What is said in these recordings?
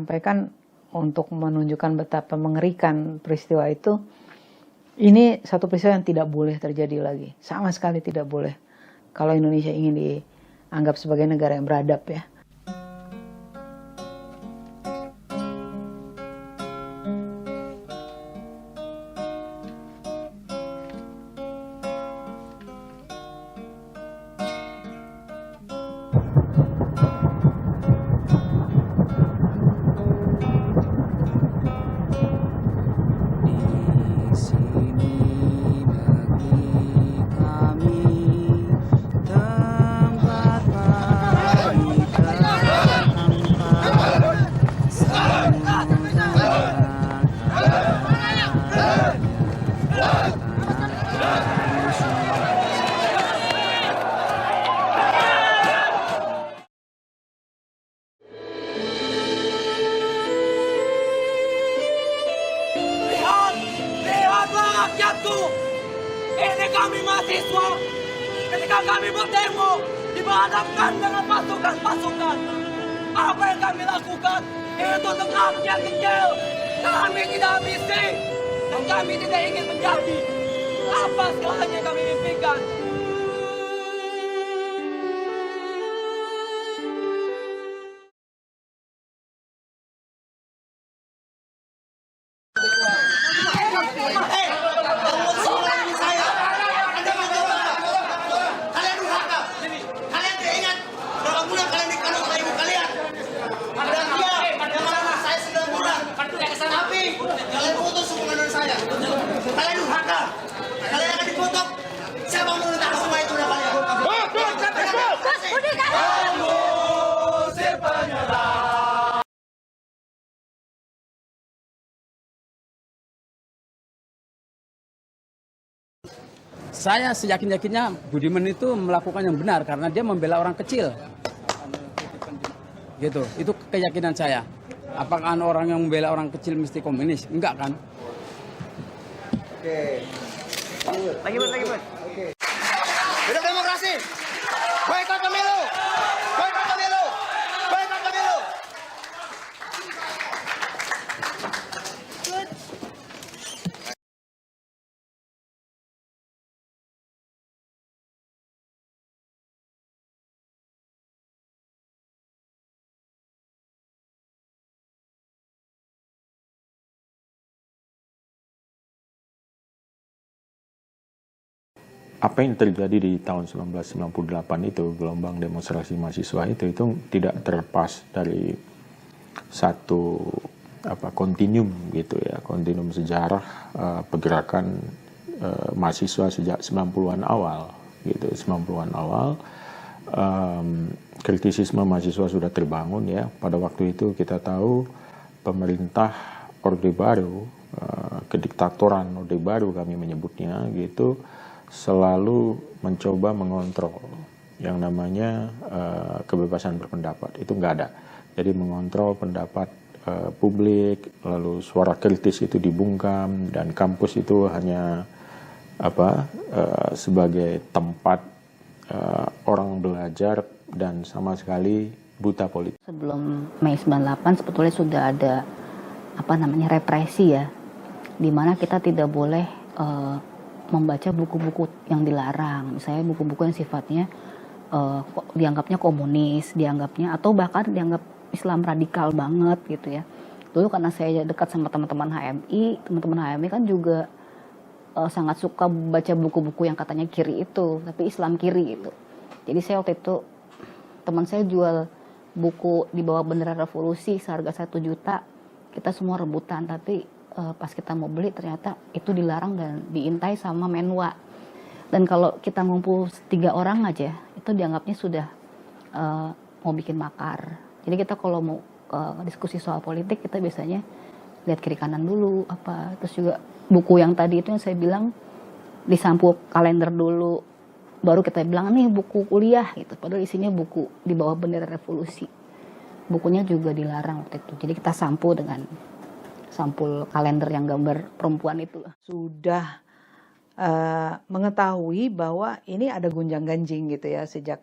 sampaikan untuk menunjukkan betapa mengerikan peristiwa itu. Ini satu peristiwa yang tidak boleh terjadi lagi, sama sekali tidak boleh. Kalau Indonesia ingin dianggap sebagai negara yang beradab ya. Rakyatku, ini kami mahasiswa. Ketika kami berdemo, dihadapkan dengan pasukan-pasukan. Apa yang kami lakukan itu untuk rakyat kecil. Kami tidak ambisi dan kami tidak ingin menjadi apa segalanya yang kami impikan. Kalian putus hubungan dengan saya. Kalian durhaka. Kalian akan dikutuk. Siapa yang menentang semua itu udah kalian? Saya seyakin-yakinnya Budiman itu melakukan yang benar karena dia membela orang kecil. Gitu, itu keyakinan saya. Apakah orang yang membela orang kecil mesti komunis? Enggak kan? Oke. Lagi bud. Oke. Hidup demokrasi. Boykot pemilu. Boykot pemilu. Boykot pemilu. Apa yang terjadi di tahun 1998 itu, gelombang demonstrasi mahasiswa itu tidak terlepas dari satu kontinum gitu ya, kontinum sejarah pergerakan mahasiswa sejak 90-an awal gitu. 90-an awal kritisisme mahasiswa sudah terbangun ya. Pada waktu itu kita tahu pemerintah Orde Baru, kediktatoran Orde Baru kami menyebutnya gitu, selalu mencoba mengontrol yang namanya kebebasan berpendapat. Itu nggak ada. Jadi mengontrol pendapat publik, lalu suara kritis itu dibungkam, dan kampus itu hanya sebagai tempat orang belajar dan sama sekali buta politik. Sebelum Mei 98 sebetulnya sudah ada represi ya, di mana kita tidak boleh membaca buku-buku yang dilarang, misalnya buku-buku yang sifatnya dianggapnya komunis, dianggapnya atau bahkan dianggap Islam radikal banget gitu ya. Dulu karena saya dekat sama teman-teman HMI kan juga sangat suka baca buku-buku yang katanya kiri itu, tapi Islam kiri itu. Jadi saya waktu itu, teman saya jual buku di bawah bendera revolusi seharga 1 juta, kita semua rebutan, tapi pas kita mau beli ternyata itu dilarang dan diintai sama Menwa. Dan kalau kita ngumpul 3 orang aja itu dianggapnya sudah mau bikin makar. Jadi kita kalau mau diskusi soal politik kita biasanya lihat kiri kanan dulu terus juga buku yang tadi itu yang saya bilang disampul kalender dulu, baru kita bilang nih buku kuliah gitu, padahal isinya buku di bawah bendera revolusi. Bukunya juga dilarang waktu itu. Jadi kita sampul dengan sampul kalender yang gambar perempuan itu. Sudah mengetahui bahwa ini ada gonjang-ganjing gitu ya sejak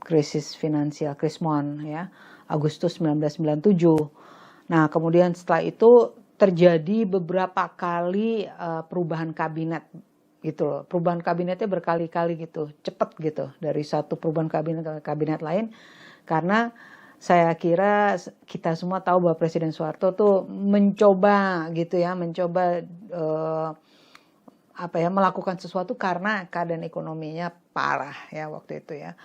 krisis finansial, krismon ya. Agustus 1997. Nah, kemudian setelah itu terjadi beberapa kali perubahan kabinet gitu loh. Perubahan kabinetnya berkali-kali gitu, cepet gitu dari satu perubahan kabinet ke kabinet lain, karena saya kira kita semua tahu bahwa Presiden Soeharto tuh mencoba gitu ya, melakukan sesuatu karena keadaan ekonominya parah ya waktu itu ya.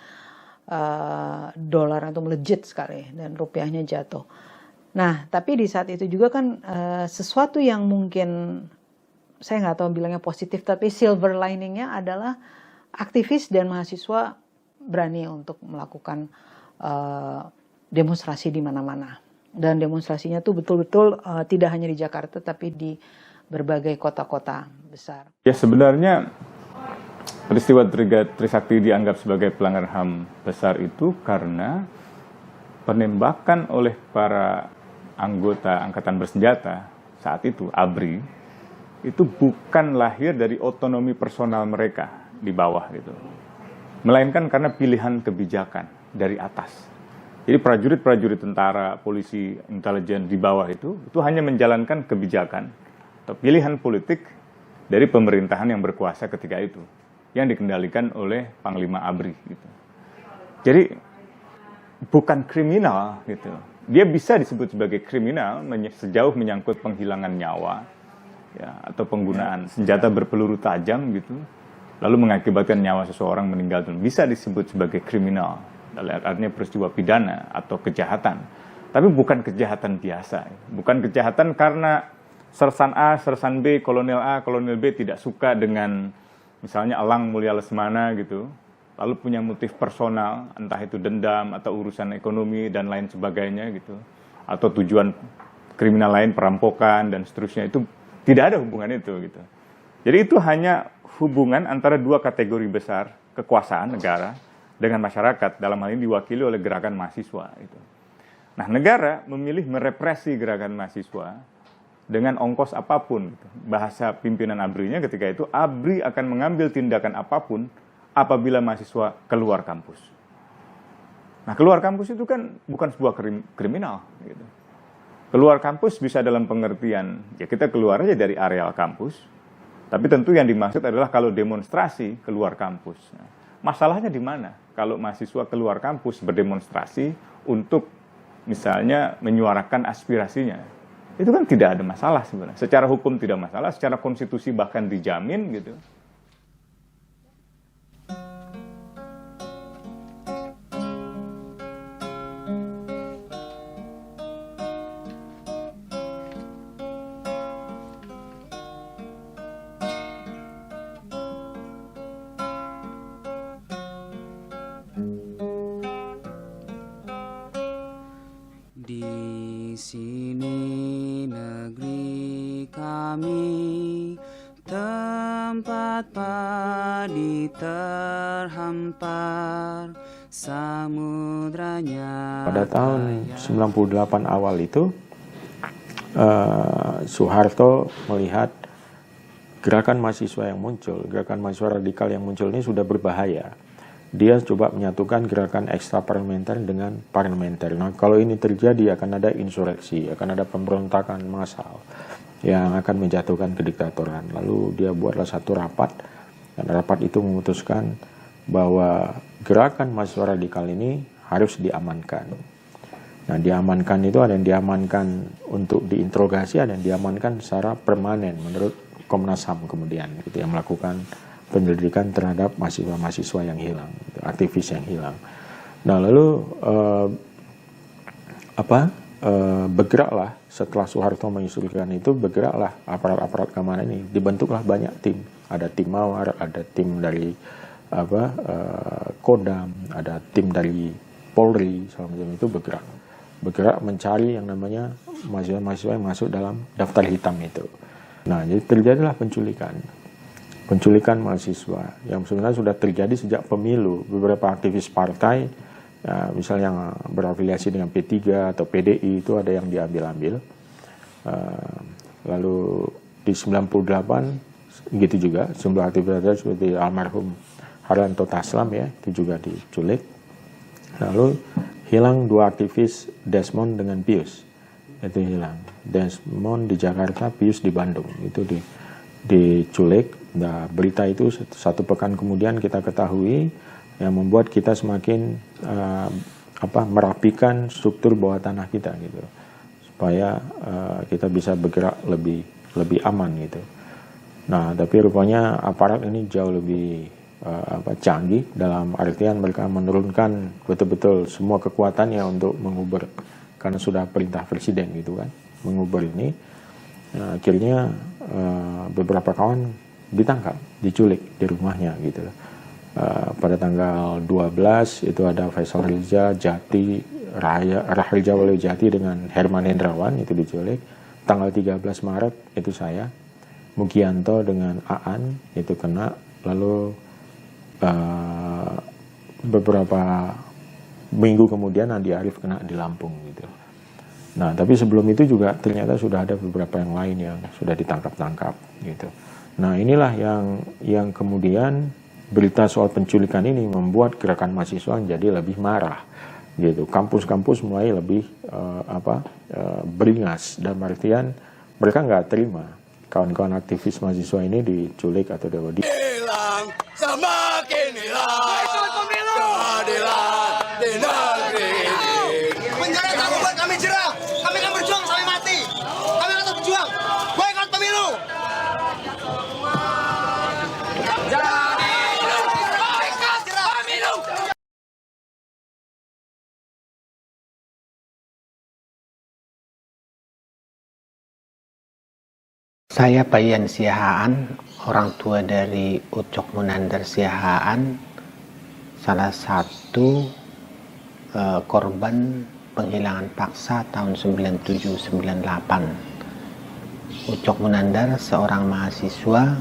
Dolar itu melejit sekali dan rupiahnya jatuh. Nah, tapi di saat itu juga kan sesuatu yang mungkin saya nggak tahu bilangnya positif, tapi silver liningnya adalah aktivis dan mahasiswa berani untuk melakukan demonstrasi di mana-mana. Dan demonstrasinya tuh betul-betul tidak hanya di Jakarta, tapi di berbagai kota-kota besar. Ya, sebenarnya peristiwa Trisakti dianggap sebagai pelanggaran HAM besar itu karena penembakan oleh para anggota Angkatan Bersenjata saat itu, ABRI, itu bukan lahir dari otonomi personal mereka di bawah gitu, melainkan karena pilihan kebijakan dari atas. Jadi prajurit-prajurit tentara, polisi, intelijen di bawah itu hanya menjalankan kebijakan atau pilihan politik dari pemerintahan yang berkuasa ketika itu, yang dikendalikan oleh Panglima ABRI gitu. Jadi bukan kriminal gitu. Dia bisa disebut sebagai kriminal sejauh menyangkut penghilangan nyawa ya, atau penggunaan senjata berpeluru tajam gitu, lalu mengakibatkan nyawa seseorang meninggal dunia, bisa disebut sebagai kriminal. Artinya peristiwa pidana atau kejahatan. Tapi bukan kejahatan biasa. Bukan kejahatan karena Sersan A, Sersan B, Kolonel A, Kolonel B tidak suka dengan misalnya Elang Mulya Lesmana gitu, lalu punya motif personal, entah itu dendam atau urusan ekonomi dan lain sebagainya gitu, atau tujuan kriminal lain, perampokan dan seterusnya, itu tidak ada hubungan itu gitu. Jadi itu hanya hubungan antara dua kategori besar kekuasaan negara dengan masyarakat, dalam hal ini diwakili oleh gerakan mahasiswa itu. Nah, negara memilih merepresi gerakan mahasiswa dengan ongkos apapun gitu. Bahasa pimpinan ABRI-nya ketika itu, ABRI akan mengambil tindakan apapun apabila mahasiswa keluar kampus. Nah, keluar kampus itu kan bukan sebuah kriminal gitu. Keluar kampus bisa dalam pengertian, ya kita keluar aja dari areal kampus, tapi tentu yang dimaksud adalah kalau demonstrasi keluar kampus. Nah, masalahnya di mana? Kalau mahasiswa keluar kampus berdemonstrasi untuk misalnya menyuarakan aspirasinya, itu kan tidak ada masalah sebenarnya. Secara hukum tidak masalah, secara konstitusi bahkan dijamin gitu. Di sini negeri kami, tempat padi terhampar, samudranya. Pada tahun 98 awal itu, Soeharto melihat gerakan mahasiswa yang muncul, gerakan mahasiswa radikal yang muncul ini sudah berbahaya. Dia coba menyatukan gerakan ekstra parlementer dengan parlementer. Nah, kalau ini terjadi akan ada insureksi, akan ada pemberontakan massal yang akan menjatuhkan kediktatoran. Lalu dia buatlah satu rapat, dan rapat itu memutuskan bahwa gerakan mahasiswa radikal ini harus diamankan. Nah, diamankan itu ada yang diamankan untuk diinterogasi, ada yang diamankan secara permanen menurut Komnas HAM kemudian, gitu, yang melakukan penyelidikan terhadap mahasiswa-mahasiswa yang hilang, aktivis yang hilang. Nah, lalu bergeraklah setelah Soeharto mengusulkan itu, bergeraklah aparat-aparat keamanan ini, dibentuklah banyak tim. Ada tim Mawar, ada tim dari Kodam, ada tim dari Polri, semacam itu bergerak mencari yang namanya mahasiswa-mahasiswa yang masuk dalam daftar hitam itu. Nah, jadi terjadilah penculikan mahasiswa yang sebenarnya sudah terjadi sejak pemilu. Beberapa aktivis partai, misalnya yang berafiliasi dengan P3 atau PDI, itu ada yang diambil-ambil. Lalu di 98 gitu juga, sejumlah aktivis seperti almarhum Haryanto Taslam ya, itu juga diculik. Lalu hilang 2 aktivis, Desmond dengan Pius. Itu hilang. Desmond di Jakarta, Pius di Bandung. Itu diculik. Nah, berita itu 1 pekan kemudian kita ketahui, yang membuat kita semakin merapikan struktur bawah tanah kita gitu, supaya kita bisa bergerak lebih aman gitu. Nah, tapi rupanya aparat ini jauh lebih canggih, dalam artian mereka menurunkan betul-betul semua kekuatannya untuk mengubur, karena sudah perintah presiden gitu kan, mengubur ini. Nah, akhirnya beberapa kawan ditangkap, diculik di rumahnya gitu. Pada tanggal 12 itu ada Faisal Riza, Jati, Rahel Jawali Jati dengan Herman Hendrawan itu diculik. Tanggal 13 Maret itu saya, Mugianto dengan Aan itu kena. Lalu beberapa minggu kemudian Andi Arief kena di Lampung gitu. Nah, tapi sebelum itu juga ternyata sudah ada beberapa yang lain yang sudah ditangkap-tangkap gitu. Nah, inilah yang kemudian berita soal penculikan ini membuat gerakan mahasiswa jadi lebih marah gitu. Kampus-kampus mulai lebih beringas, dan artian mereka nggak terima kawan-kawan aktivis mahasiswa ini diculik atau Hilang, semakin hilang. Keadilan di negeri ini. Penjara tak membuat kami jerah. Kami akan berjuang sampai mati. Kami akan terus berjuang. Boykot pemilu. Saya Bayan Siahaan, orang tua dari Ucok Munandar Siahaan, salah satu korban penghilangan paksa tahun 97-98. Ucok Munandar seorang mahasiswa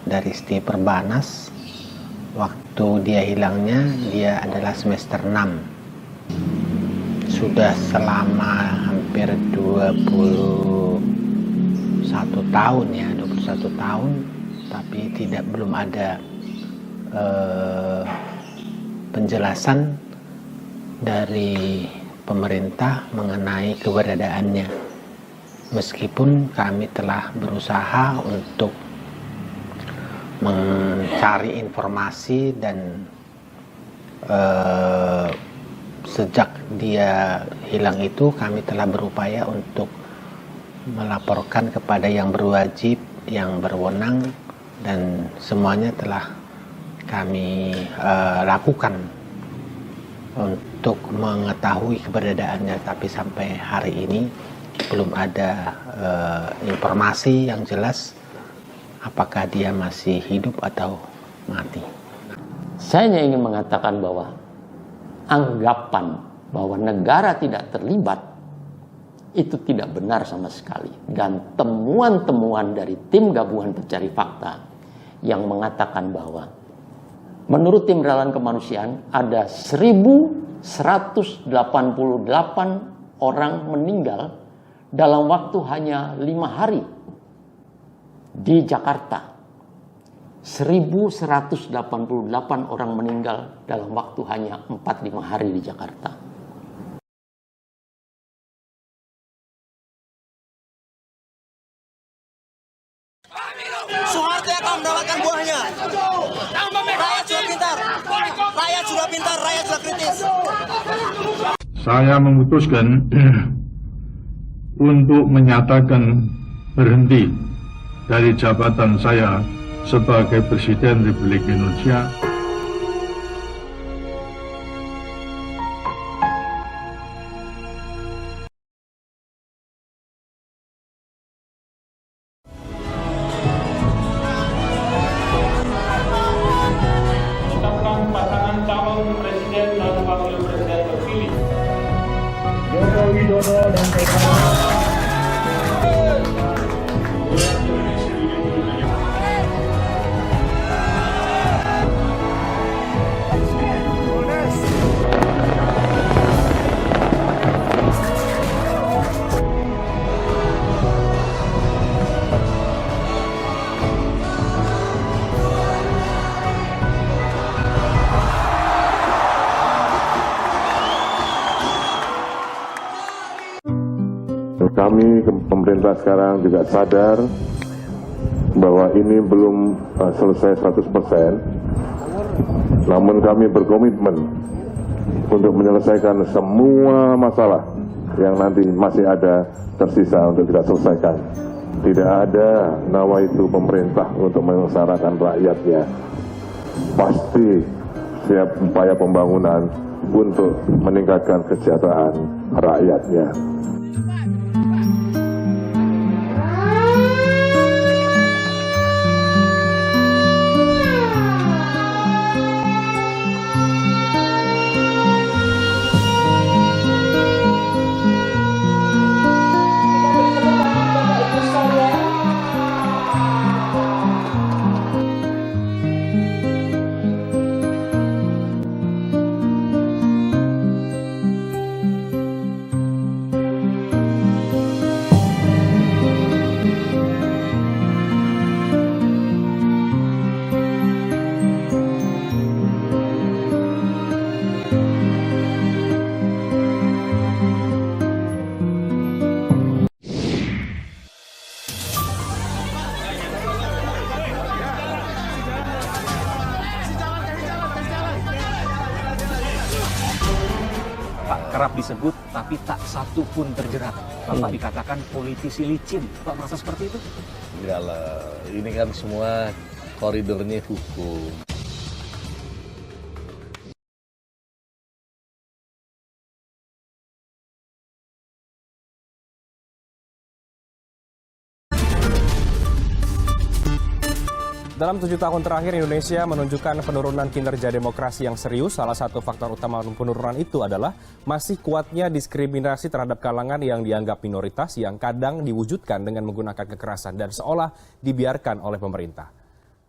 dari STI Perbanas. Waktu dia hilangnya, dia adalah semester 6. Sudah selama hampir 21 tahun ya, 21 tahun, tapi belum ada penjelasan dari pemerintah mengenai keberadaannya. Meskipun kami telah berusaha untuk mencari informasi dan sejak dia hilang itu kami telah berupaya untuk melaporkan kepada yang berwajib, yang berwenang, dan semuanya telah kami lakukan untuk mengetahui keberadaannya, tapi sampai hari ini belum ada informasi yang jelas apakah dia masih hidup atau mati. Saya hanya ingin mengatakan bahwa anggapan bahwa negara tidak terlibat itu tidak benar sama sekali. Dan temuan-temuan dari tim gabungan pencari fakta yang mengatakan bahwa menurut tim relawan kemanusiaan ada 1.188 orang meninggal dalam waktu hanya 5 hari di Jakarta. 1.188 orang meninggal dalam waktu hanya 4-5 hari di Jakarta. Soeharto yang akan mendapatkan buahnya. Rakyat sudah pintar. Rakyat sudah pintar, rakyat sudah kritis. Saya memutuskan untuk menyatakan berhenti dari jabatan saya sebagai Presiden Republik Indonesia. Pasangan calon presiden dan wakil presiden terpilih Joko Widodo dan PKB. Kami pemerintah sekarang juga sadar bahwa ini belum selesai 100%, namun kami berkomitmen untuk menyelesaikan semua masalah yang nanti masih ada tersisa untuk kita selesaikan. Tidak ada nawaitu pemerintah untuk menyengsarakan rakyatnya. Pasti siap upaya pembangunan untuk meningkatkan kesejahteraan rakyatnya. Kerap disebut, tapi tak satu pun terjerat. Bapak dikatakan politisi licin. Bapak merasa seperti itu? Enggak lah, ini kan semua koridornya hukum. Dalam 7 tahun terakhir, Indonesia menunjukkan penurunan kinerja demokrasi yang serius. Salah satu faktor utama penurunan itu adalah masih kuatnya diskriminasi terhadap kalangan yang dianggap minoritas yang kadang diwujudkan dengan menggunakan kekerasan dan seolah dibiarkan oleh pemerintah.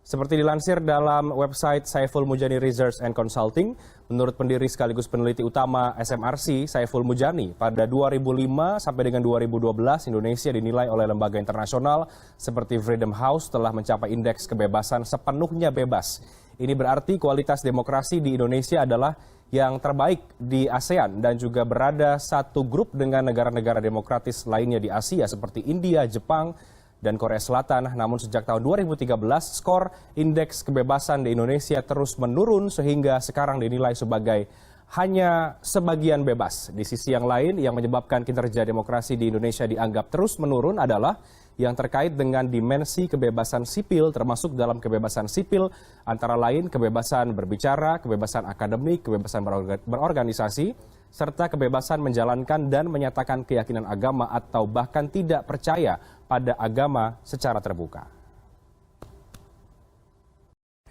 Seperti dilansir dalam website Saiful Mujani Research and Consulting, menurut pendiri sekaligus peneliti utama SMRC, Saiful Mujani, pada 2005 sampai dengan 2012, Indonesia dinilai oleh lembaga internasional seperti Freedom House telah mencapai indeks kebebasan sepenuhnya bebas. Ini berarti kualitas demokrasi di Indonesia adalah yang terbaik di ASEAN dan juga berada satu grup dengan negara-negara demokratis lainnya di Asia seperti India, Jepang, dan Korea Selatan. Namun sejak tahun 2013, skor indeks kebebasan di Indonesia terus menurun sehingga sekarang dinilai sebagai hanya sebagian bebas. Di sisi yang lain, yang menyebabkan kinerja demokrasi di Indonesia dianggap terus menurun adalah yang terkait dengan dimensi kebebasan sipil, termasuk dalam kebebasan sipil antara lain kebebasan berbicara, kebebasan akademik, kebebasan berorganisasi, serta kebebasan menjalankan dan menyatakan keyakinan agama atau bahkan tidak percaya pada agama secara terbuka.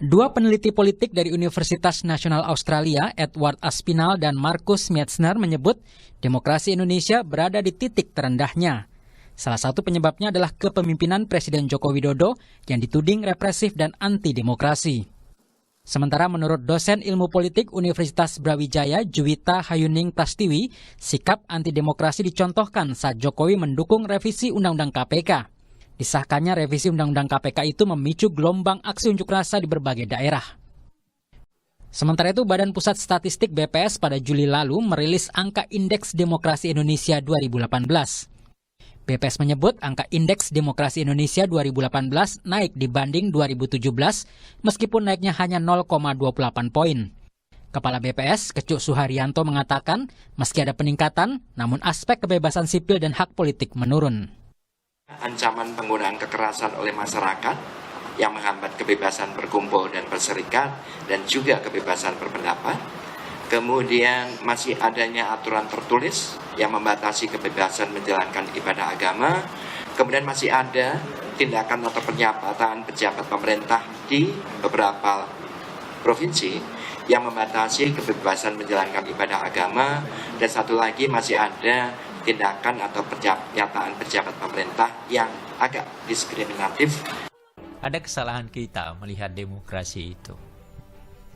Dua peneliti politik dari Universitas Nasional Australia, Edward Aspinall dan Markus Metzner, menyebut demokrasi Indonesia berada di titik terendahnya. Salah satu penyebabnya adalah kepemimpinan Presiden Joko Widodo yang dituding represif dan anti-demokrasi. Sementara menurut dosen ilmu politik Universitas Brawijaya, Juwita Hayuning Prastiwi, sikap anti-demokrasi dicontohkan saat Jokowi mendukung revisi Undang-Undang KPK. Disahkannya revisi Undang-Undang KPK itu memicu gelombang aksi unjuk rasa di berbagai daerah. Sementara itu, Badan Pusat Statistik BPS pada Juli lalu merilis angka Indeks Demokrasi Indonesia 2018. BPS menyebut angka Indeks Demokrasi Indonesia 2018 naik dibanding 2017, meskipun naiknya hanya 0,28 poin. Kepala BPS, Kecuk Suharyanto, mengatakan meski ada peningkatan, namun aspek kebebasan sipil dan hak politik menurun. Ancaman penggunaan kekerasan oleh masyarakat yang menghambat kebebasan berkumpul dan berserikat dan juga kebebasan berpendapat. Kemudian masih adanya aturan tertulis yang membatasi kebebasan menjalankan ibadah agama. Kemudian masih ada tindakan atau pernyataan pejabat pemerintah di beberapa provinsi yang membatasi kebebasan menjalankan ibadah agama. Dan satu lagi masih ada tindakan atau pernyataan pejabat pemerintah yang agak diskriminatif. Ada kesalahan kita melihat demokrasi itu,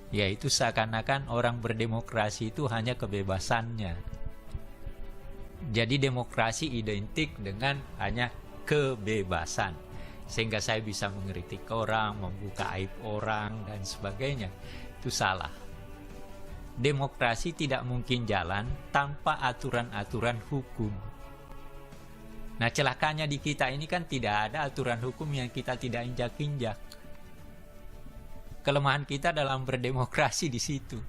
yaitu seakan-akan orang berdemokrasi itu hanya kebebasannya. Jadi demokrasi identik dengan hanya kebebasan, sehingga saya bisa mengkritik orang, membuka aib orang, dan sebagainya. Itu salah. Demokrasi tidak mungkin jalan tanpa aturan-aturan hukum. Nah, celakanya di kita ini kan tidak ada aturan hukum yang kita tidak injak-injak. Kelemahan kita dalam berdemokrasi di situ.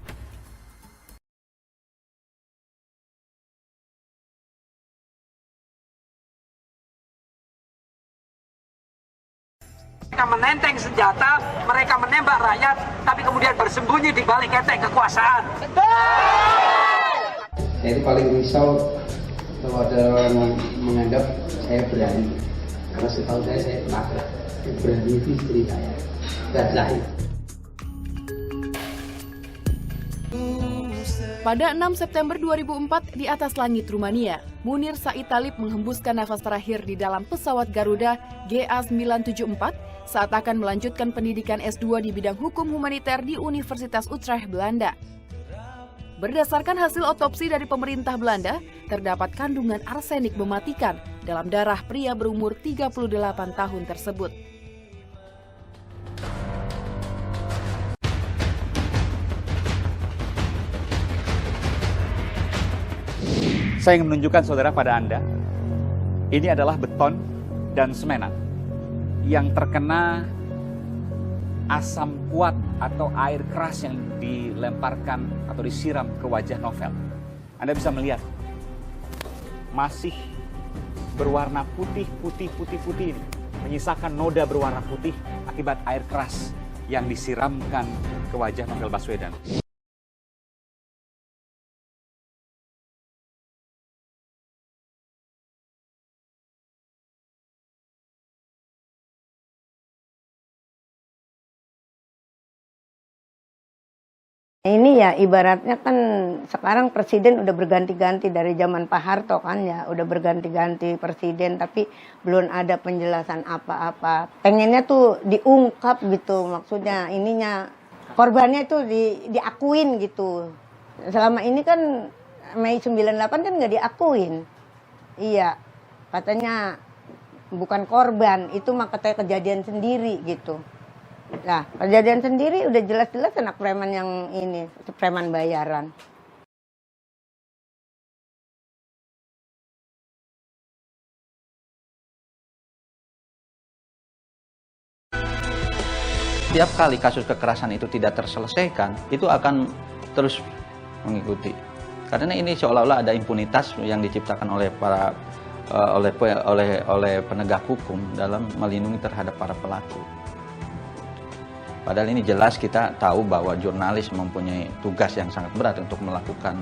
Mereka menenteng senjata, mereka menembak rakyat, tapi kemudian bersembunyi di balik enteng kekuasaan. Saya itu paling risau kalau ada orang yang menganggap saya berani. Karena setahu saya pelakor. Berani itu istri saya. Dan Zahid. Pada 6 September 2004 di atas langit Rumania, Munir Said Talib menghembuskan nafas terakhir di dalam pesawat Garuda GA974 saat akan melanjutkan pendidikan S2 di bidang hukum humaniter di Universitas Utrecht, Belanda. Berdasarkan hasil otopsi dari pemerintah Belanda, terdapat kandungan arsenik mematikan dalam darah pria berumur 38 tahun tersebut. Saya ingin menunjukkan saudara pada Anda, ini adalah beton dan semenan yang terkena asam kuat atau air keras yang dilemparkan atau disiram ke wajah novel. Anda bisa melihat, masih berwarna putih ini, menyisakan noda berwarna putih akibat air keras yang disiramkan ke wajah Novel Baswedan. Ini ya ibaratnya kan sekarang presiden udah berganti-ganti dari zaman Pak Harto kan ya, udah berganti-ganti presiden tapi belum ada penjelasan apa-apa. Pengennya tuh diungkap gitu, maksudnya ininya korbannya itu diakuin gitu. Selama ini kan Mei 98 kan nggak diakuin. Iya, katanya bukan korban, itu mah katanya kejadian sendiri gitu. Nah, kejadian sendiri udah jelas-jelas anak preman yang ini, preman bayaran. Setiap kali kasus kekerasan itu tidak terselesaikan, itu akan terus mengikuti. Karena ini seolah-olah ada impunitas yang diciptakan oleh oleh penegak hukum dalam melindungi terhadap para pelaku. Padahal ini jelas kita tahu bahwa jurnalis mempunyai tugas yang sangat berat untuk melakukan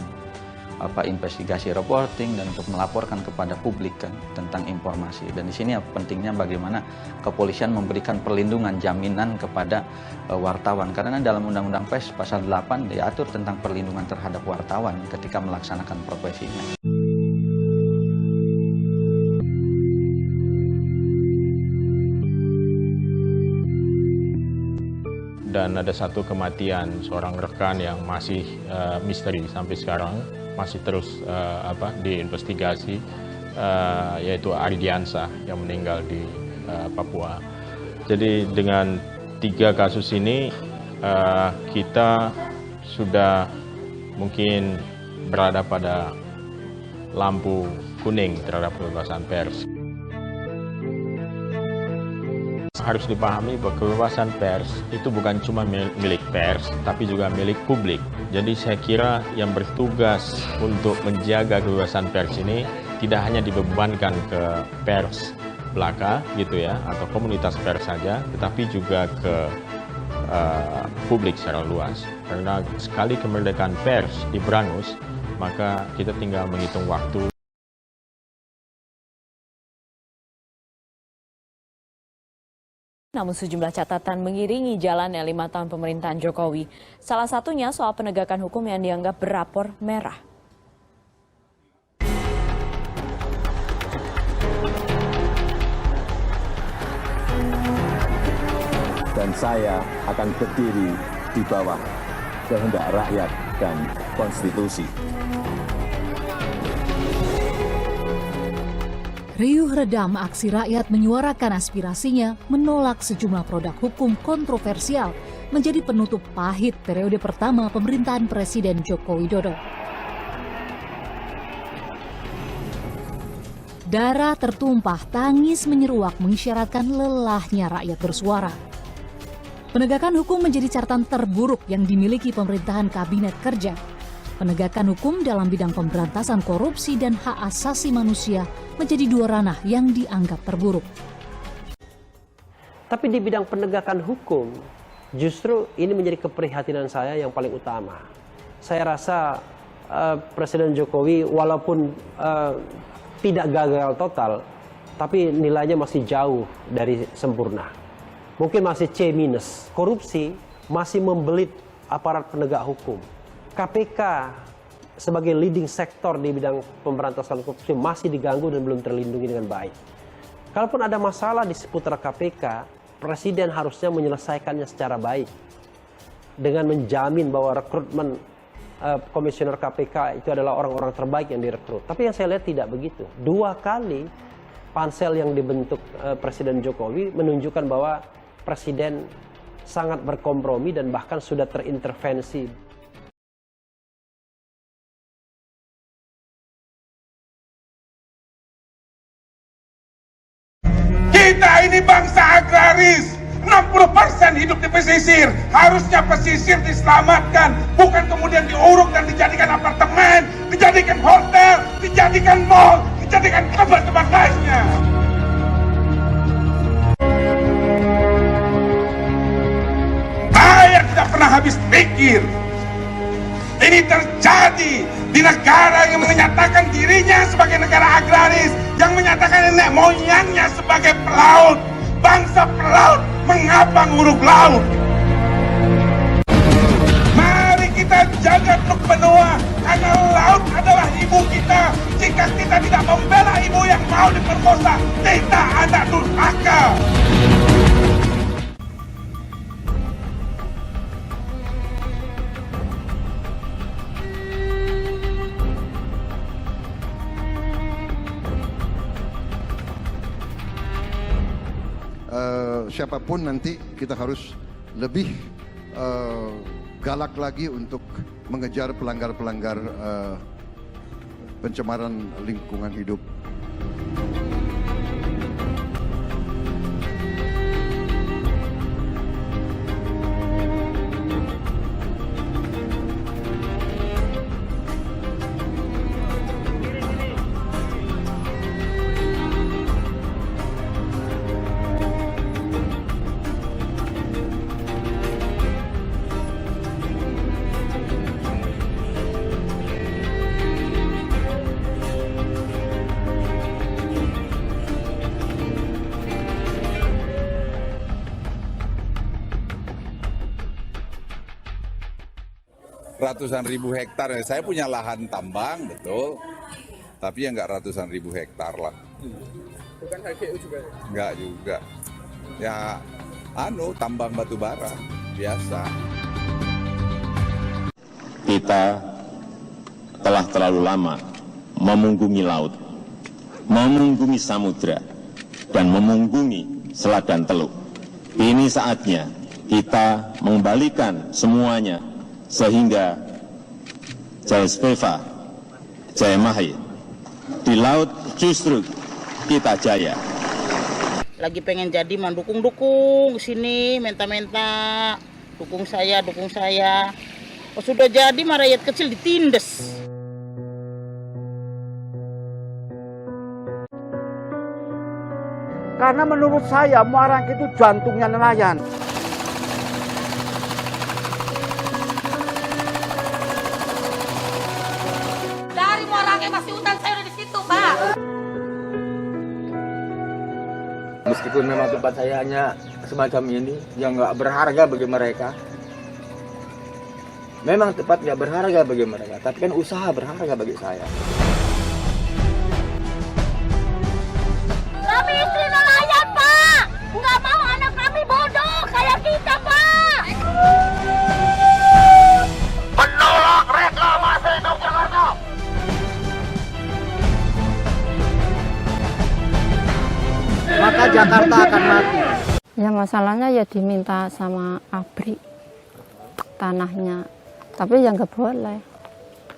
investigasi reporting dan untuk melaporkan kepada publik kan tentang informasi. Dan di sini pentingnya bagaimana kepolisian memberikan perlindungan jaminan kepada wartawan. Karena dalam Undang-Undang Pers pasal 8 diatur tentang perlindungan terhadap wartawan ketika melaksanakan profesinya. Dan ada satu kematian seorang rekan yang masih misteri sampai sekarang, masih terus diinvestigasi, yaitu Aridiansa yang meninggal di Papua. Jadi dengan 3 kasus ini kita sudah mungkin berada pada lampu kuning terhadap kebebasan pers. Harus dipahami bahwa kebebasan pers itu bukan cuma milik pers, tapi juga milik publik. Jadi saya kira yang bertugas untuk menjaga kebebasan pers ini tidak hanya dibebankan ke pers belaka gitu ya, atau komunitas pers saja, tetapi juga ke publik secara luas. Karena sekali kemerdekaan pers diberangus, maka kita tinggal menghitung waktu. Namun sejumlah catatan mengiringi jalannya 5 tahun pemerintahan Jokowi. Salah satunya soal penegakan hukum yang dianggap berapor merah. Dan saya akan berdiri di bawah kehendak rakyat dan konstitusi. Riuh redam aksi rakyat menyuarakan aspirasinya menolak sejumlah produk hukum kontroversial menjadi penutup pahit periode pertama pemerintahan Presiden Joko Widodo. Darah tertumpah, tangis menyeruak mengisyaratkan lelahnya rakyat bersuara. Penegakan hukum menjadi catatan terburuk yang dimiliki pemerintahan Kabinet Kerja. Penegakan hukum dalam bidang pemberantasan korupsi dan hak asasi manusia menjadi dua ranah yang dianggap terburuk. Tapi di bidang penegakan hukum, justru ini menjadi keprihatinan saya yang paling utama. Saya rasa Presiden Jokowi walaupun tidak gagal total, tapi nilainya masih jauh dari sempurna. Mungkin masih C-. Korupsi masih membelit aparat penegak hukum. KPK sebagai leading sektor di bidang pemberantasan korupsi masih diganggu dan belum terlindungi dengan baik. Kalaupun ada masalah di seputar KPK, Presiden harusnya menyelesaikannya secara baik dengan menjamin bahwa rekrutmen komisioner KPK itu adalah orang-orang terbaik yang direkrut. Tapi yang saya lihat tidak begitu. 2 kali pansel yang dibentuk Presiden Jokowi menunjukkan bahwa Presiden sangat berkompromi dan bahkan sudah terintervensi. Kita ini bangsa agraris. 60% hidup di pesisir. Harusnya pesisir diselamatkan, bukan kemudian diuruk dan dijadikan apartemen, dijadikan hotel, dijadikan mall, dijadikan tempat-tempat lainnya. Saya tidak pernah habis pikir. Ini terjadi di negara yang menyatakan dirinya sebagai negara agraris, yang menyatakan nenek moyangnya sebagai pelaut. Bangsa pelaut mengapa nguruk laut? Mari kita jaga Teluk Benoa, karena laut adalah ibu kita. Jika kita tidak membela ibu yang mau diperkosa, kita anak durhaka. Siapapun nanti kita harus lebih galak lagi untuk mengejar pelanggar-pelanggar pencemaran lingkungan hidup. Ratusan ribu hektar, saya punya lahan tambang, betul. Tapi ya nggak ratusan ribu hektar lah. Bukan HGU juga? Nggak juga. Ya, tambang batu bara, biasa. Kita telah terlalu lama memunggungi laut, memunggungi samudra, dan memunggungi selat dan teluk. Ini saatnya kita mengembalikan semuanya sehingga Jaya Speva, Jaya Mahir, di laut justru kita jaya. Lagi pengen jadi mendukung sini, menta-menta, dukung saya. Oh, sudah jadi mah rakyat kecil ditindes. Karena menurut saya Muarang itu jantungnya nelayan. Dari Muarangnya masih hutan, saya udah di situ, Pak. Meskipun memang tempat saya hanya semacam ini, yang nggak berharga bagi mereka. Memang tempat nggak berharga bagi mereka, tapi kan usaha berharga bagi saya. Kami istri nelayan, Pak. Nggak mau anak kami bodoh kayak kita, Pak. Menolak reklamasi Teluk Jakarta. Maka Jakarta akan mati. Ya masalahnya ya diminta sama ABRI tanahnya. Tapi ya nggak boleh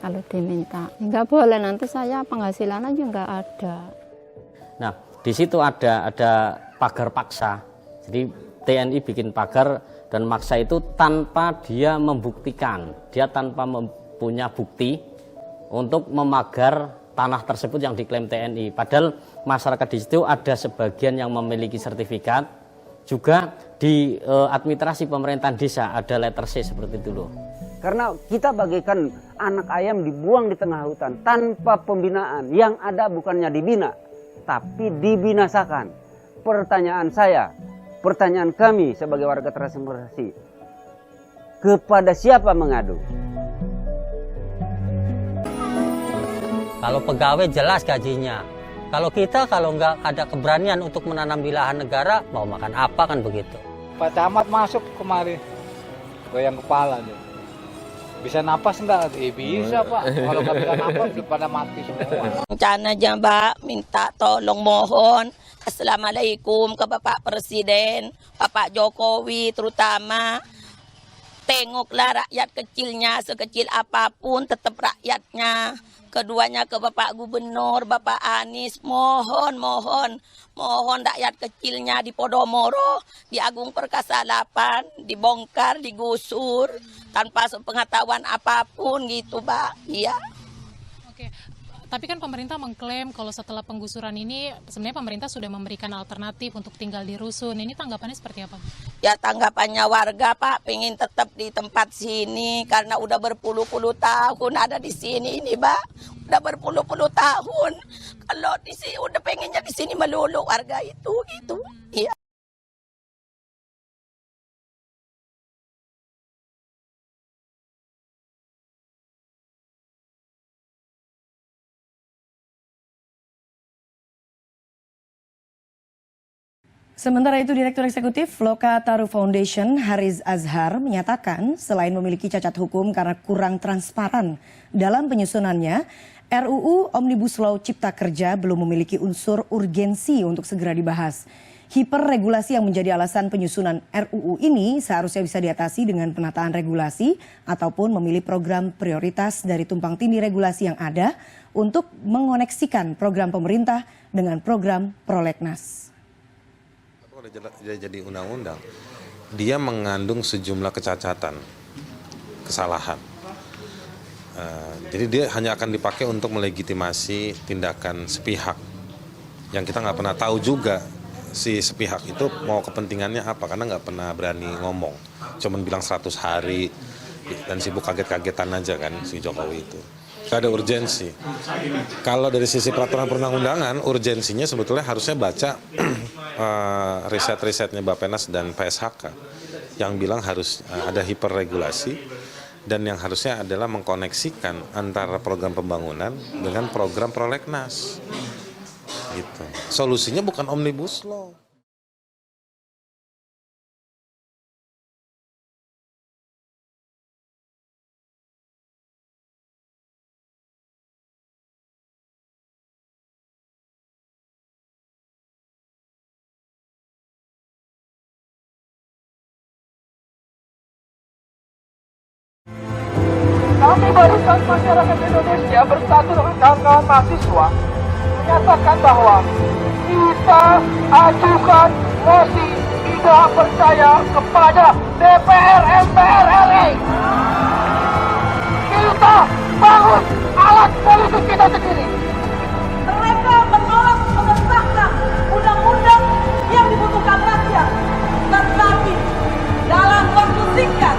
kalau diminta. Nggak boleh, nanti saya penghasilan aja nggak ada. Nah, di situ ada pagar paksa. Jadi TNI bikin pagar dan maksa itu tanpa dia membuktikan, dia tanpa mempunyai bukti untuk memagar tanah tersebut yang diklaim TNI. Padahal masyarakat di situ ada sebagian yang memiliki sertifikat, juga di administrasi pemerintahan desa ada letter C seperti itu loh. Karena kita bagaikan anak ayam dibuang di tengah hutan tanpa pembinaan. Yang ada bukannya dibina, tapi dibinasakan. Pertanyaan saya, pertanyaan kami sebagai warga transmigrasi, kepada siapa mengadu? Kalau pegawai jelas gajinya. Kalau kita kalau nggak ada keberanian untuk menanam di lahan negara, mau makan apa kan begitu. Pak Camat masuk kemari, goyang kepala dia. Bisa napas enggak? Bisa Pak. Kalau nggak bisa napas udah pada mati semua. Rencana Mbak minta tolong mohon Assalamualaikum ke Bapak Presiden, Bapak Jokowi terutama. Tengoklah rakyat kecilnya, sekecil apapun tetap rakyatnya. Keduanya ke Bapak Gubernur, Bapak Anies, mohon rakyat kecilnya di Podomoro, di Agung Perkasa 8, dibongkar, digusur, tanpa sepengetahuan apapun gitu, Pak. Iya. Oke. Tapi kan pemerintah mengklaim kalau setelah penggusuran ini sebenarnya pemerintah sudah memberikan alternatif untuk tinggal di rusun. Ini tanggapannya seperti apa? Ya tanggapannya warga Pak pengen tetap di tempat sini karena udah berpuluh-puluh tahun ada di sini ini Pak. Udah berpuluh-puluh tahun. Kalau di sini udah pengennya di sini melulu warga itu gitu. Iya. Sementara itu, Direktur Eksekutif Lokataru Foundation, Haris Azhar, menyatakan selain memiliki cacat hukum karena kurang transparan dalam penyusunannya, RUU Omnibus Law Cipta Kerja belum memiliki unsur urgensi untuk segera dibahas. Hiperregulasi yang menjadi alasan penyusunan RUU ini seharusnya bisa diatasi dengan penataan regulasi ataupun memilih program prioritas dari tumpang tindih regulasi yang ada untuk mengoneksikan program pemerintah dengan program prolegnas. Dia jadi undang-undang, dia mengandung sejumlah kecacatan, kesalahan. Jadi dia hanya akan dipakai untuk melegitimasi tindakan sepihak yang kita nggak pernah tahu juga si sepihak itu mau kepentingannya apa, karena nggak pernah berani ngomong, cuman bilang 100 hari dan sibuk kaget-kagetan aja kan si Jokowi itu. Gak ada urgensi. Kalau dari sisi peraturan perundang-undangan, urgensinya sebetulnya harusnya baca riset-risetnya Bappenas dan PSHK yang bilang harus ada hiperregulasi dan yang harusnya adalah mengkoneksikan antara program pembangunan dengan program prolegnas. Gitu. Solusinya bukan Omnibus Law. Kami Barisan Masyarakat Indonesia bersatu dengan kawan-kawan mahasiswa menyatakan bahwa kita ajukan mosi tidak percaya kepada DPR MPR RI. Kita bangun alat politik kita sendiri. Mereka menolak mengesahkan undang-undang yang dibutuhkan rakyat. Tetapi dalam waktu singkat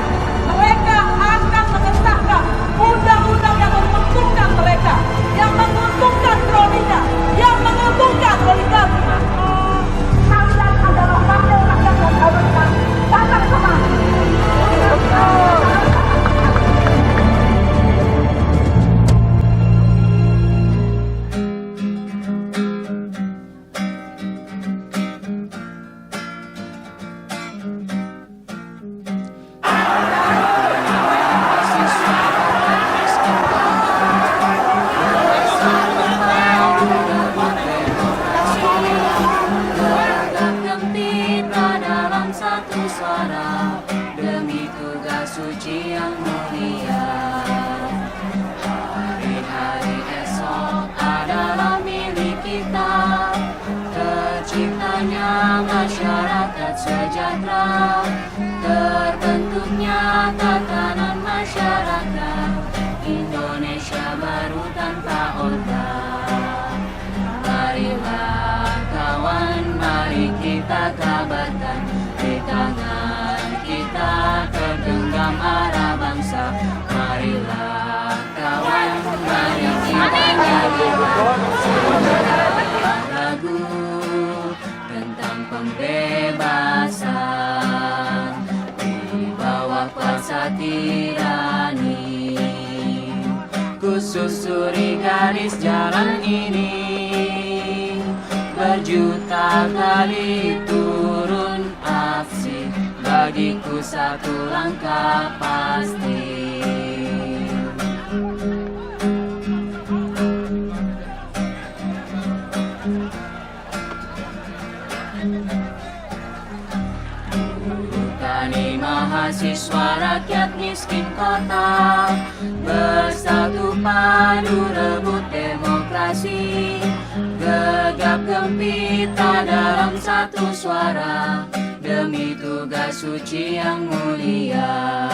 mereka akan mengesahkan undang-undang yang menguntungkan mereka, yang menguntungkan kroninya, yang menguntungkan oligarki. Kalian adalah wakil rakyat yang haruskan datang kemari. Hari-hari esok adalah milik kita. terciptanya masyarakat sejahtera, terbentuknya tatanan masyarakat Indonesia baru tanpa orba. Marilah kawan, mari kita kabarkan, di tangan kita tergenggam arah bangsa. Marilah kawan, mari kita nyanyikan sebuah lagu tentang pembebasan di bawah kuasa tirani. Ku susuri garis jalan ini, berjuta kali turun aksi, bagiku satu langkah pasti. Tani mahasiswa rakyat miskin kota, bersatu padu rebut demokrasi, gegap gempita dalam satu suara, demi tugas suci yang mulia.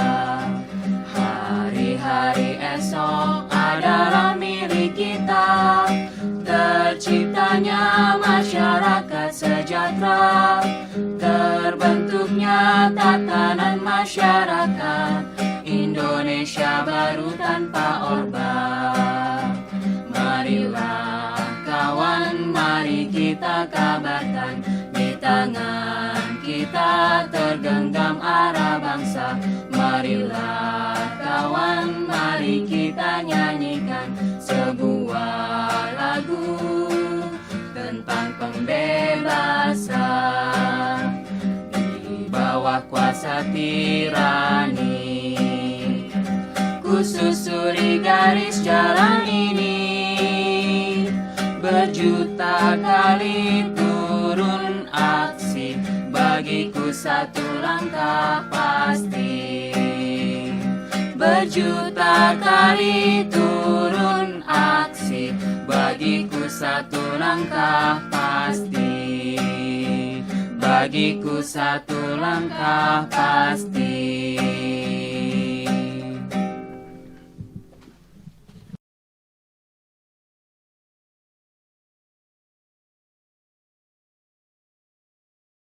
Hari-hari esok adalah milik kita, terciptanya masyarakat sejahtera, terbentuknya tatanan masyarakat Indonesia baru tanpa orba. Marilah kawan, mari kita kabarkan, di tangan kita tergenggam arah bangsa. Marilah kawan, mari kita nyanyikan sebuah lagu tentang pembebasan di bawah kuasa tirani. Ku susuri garis jalan ini, berjuta kali turun aksi, bagiku satu langkah pasti. Berjuta kali turun aksi, bagiku satu langkah pasti. Bagiku satu langkah pasti.